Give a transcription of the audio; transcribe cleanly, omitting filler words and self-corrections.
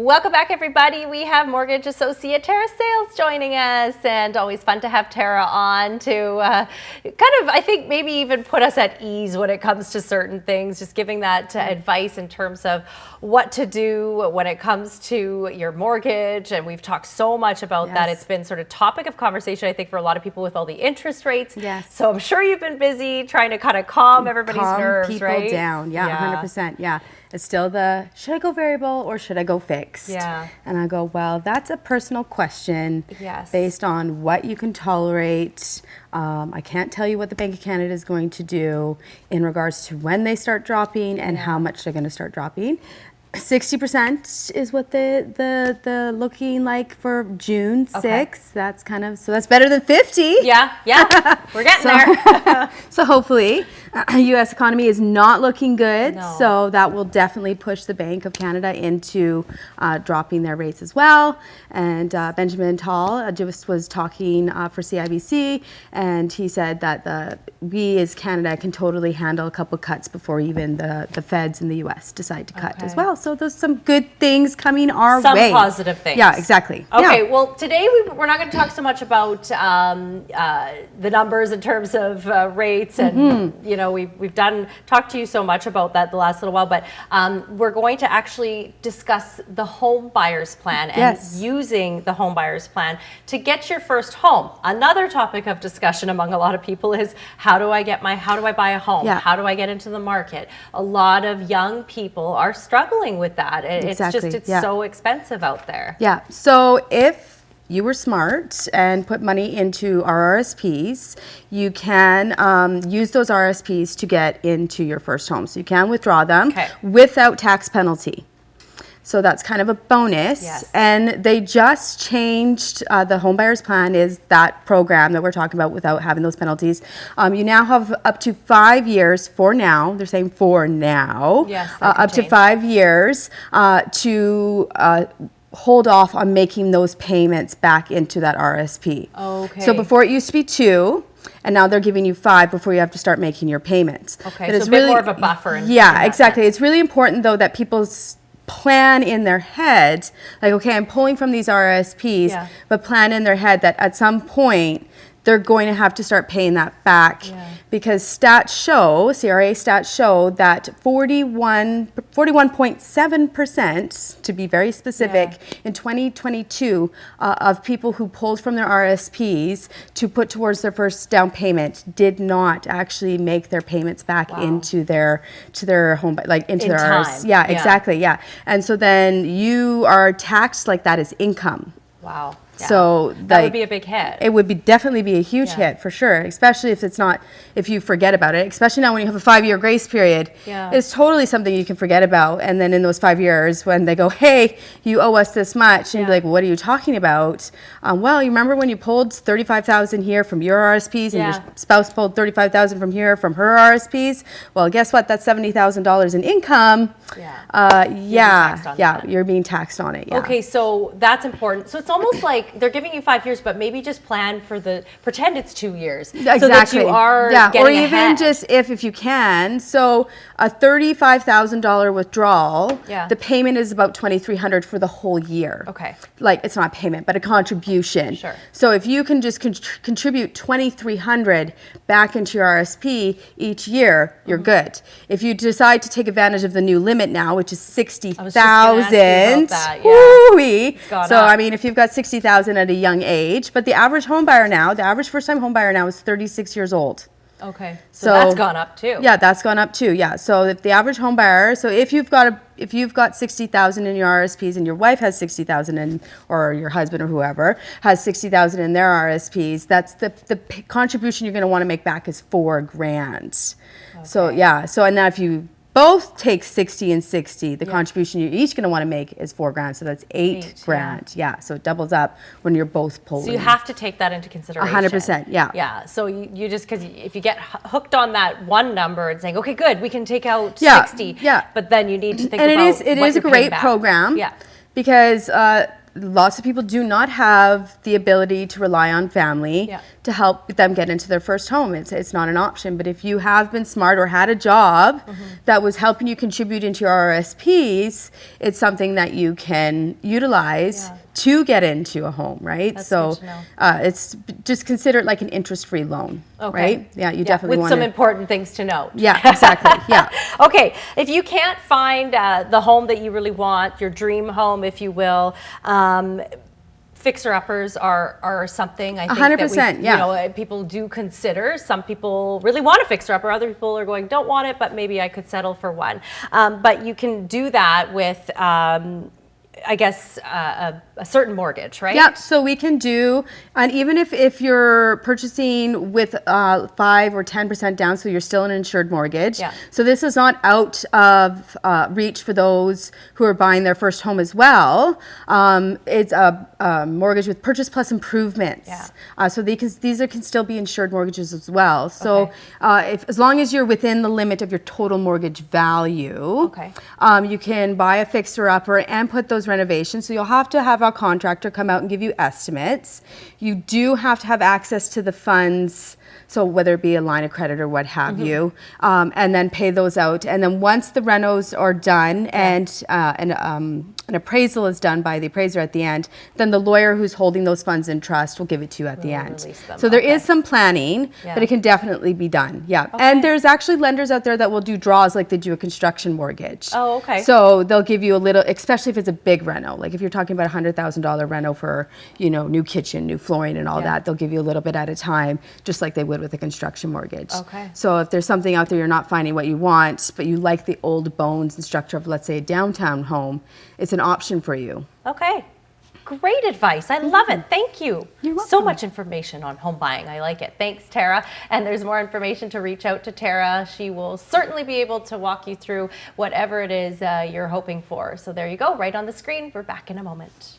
Welcome back, everybody. We have mortgage associate Tara Sales joining us, and always fun to have Tara on to I think, maybe even put us at ease when it comes to certain things, just giving that advice in terms of what to do when it comes to your mortgage. And we've talked so much about that. It's been sort of topic of conversation, I think, for a lot of people with all the interest rates. Yes. So I'm sure you've been busy trying to kind of calm everybody's nerves, people right? down. Yeah, 100%. Yeah. It's still the, should I go variable or should I go fixed? Yeah. And I go, well, that's a personal question based on what you can tolerate. I can't tell you what the Bank of Canada is going to do in regards to when they start dropping and how much they're going to start dropping. 60% is what the looking like for June 6th. That's kind of, so that's better than 50. Yeah, we're getting there. So hopefully, U.S. economy is not looking good. No. So that will definitely push the Bank of Canada into dropping their rates as well. And Benjamin Tall just was talking for CIBC, and he said that we as Canada can totally handle a couple cuts before even the feds in the U.S. decide to cut as well. So there's some good things coming our way. Some positive things. Yeah, exactly. Okay, well, today we're not going to talk so much about the numbers in terms of rates, and you know, we've talked to you so much about that the last little while, but we're going to actually discuss the home buyers plan and using the home buyers plan to get your first home. Another topic of discussion among a lot of people is how do I buy a home? Yeah. How do I get into the market? A lot of young people are struggling with that. It's so expensive out there. Yeah. So if you were smart and put money into our RSPs, you can use those RSPs to get into your first home. So you can withdraw them without tax penalty. So that's kind of a bonus. Yes. And they just changed the home buyers plan is that program that we're talking about without having those penalties. You now have up to 5 years for now. They're saying for now. Yes, up to 5 years to hold off on making those payments back into that RSP. Okay. So before it used to be 2. And now they're giving you 5 before you have to start making your payments. Okay, so it's a bit more of a buffer. Yeah, exactly. It's really important, though, that people plan in their head, like, okay, I'm pulling from these RSPs, but plan in their head that at some point they're going to have to start paying that back because CRA stats show that 41.7%, to be very specific, in 2022 of people who pulled from their RSPs to put towards their first down payment did not actually make their payments back into their home, like into their RSPs. Yeah, exactly. Yeah. And so then you are taxed like that as income. Wow. Yeah. So that would be a big hit. It would definitely be a huge hit for sure, especially if you forget about it, especially now when you have a 5-year grace period. Yeah. It's totally something you can forget about. And then in those 5 years when they go, hey, you owe us this much, and you're like, well, what are you talking about? Well, you remember when you pulled $35,000 here from your RSPs and your spouse pulled $35,000 from here from her RSPs? Well, guess what? That's $70,000 in income. You're being taxed on it. Yeah. Okay, so that's important. So it's almost like they're giving you 5 years, but maybe just pretend it's 2 years. Exactly. So that you are getting or even ahead. just if you can. So a $35,000 withdrawal, the payment is about $2,300 for the whole year. Okay. Like it's not a payment, but a contribution. Sure. So if you can just contribute $2,300 back into your RSP each year, you're good. If you decide to take advantage of the new limit now, which is $60,000, so I mean, if you've got $60,000 at a young age, but the average first-time home buyer now is 36 years old. Okay, so that's gone up too. Yeah, that's gone up too. Yeah, so if the average home buyer, so if you've got $60,000 in your RSPs and your wife has $60,000 or your husband or whoever has $60,000 in their RSPs, that's the contribution you're going to want to make back is $4,000. Okay. So and now if you both take 60 and 60, the contribution you're each going to want to make is $4,000. So that's $8,000. Yeah. So it doubles up when you're both pulling. So you have to take that into consideration. 100%. Yeah. Yeah. So you just, because if you get hooked on that one number and saying, okay, good, we can take out 60. Yeah. But then you need to think about it is a great program. Yeah. Because lots of people do not have the ability to rely on family Yeah. to help them get into their first home. It's not an option. But if you have been smart or had a job that was helping you contribute into your RSPs, it's something that you can utilize Yeah. to get into a home, right? That's so good to know. it's just consider it like an interest-free loan, Okay. right? Yeah, you definitely with want some to. important things to note. Yeah, exactly. Yeah. Okay, if you can't find the home that you really want, your dream home, if you will, fixer-uppers are something I think 100%, that we, yeah. you know, people do consider. Some people really want a fixer-upper. Other people are going, don't want it, but maybe I could settle for one. But you can do that with, I guess, a certain mortgage, right? Yeah, so we can do, and even if you're purchasing with 5 or 10% down, so you're still an insured mortgage. Yeah. So this is not out of reach for those who are buying their first home as well. It's a mortgage with purchase plus improvements. Yeah. So these can still be insured mortgages as well. So Okay. as long as you're within the limit of your total mortgage value, Okay. you can buy a fixer-upper and put those renovations. So you'll have to have a contractor come out and give you estimates. You do have to have access to the funds, so whether it be a line of credit or what have you, and then pay those out. And then once the renos are done and an appraisal is done by the appraiser at the end, then the lawyer who's holding those funds in trust will give it to you at the end. release them. So there Okay. is some planning, Yeah. but it can definitely be done. Yeah. Okay. And there's actually lenders out there that will do draws like they do a construction mortgage. Oh, okay. So they'll give you a little, especially if it's a big reno. Like if you're talking about $100,000 reno for, new kitchen, new flooring and all Yeah. that, they'll give you a little bit at a time, just like they would with a construction mortgage. Okay. So if there's something out there you're not finding what you want, but you like the old bones and structure of, let's say, a downtown home, it's an option for you. Okay. Great advice. I love it. Thank you. You're So welcome. much information on home buying. I like it. Thanks, Tara. And there's more information to reach out to Tara. She will certainly be able to walk you through whatever it is you're hoping for. So there you go, right on the screen. We're back in a moment.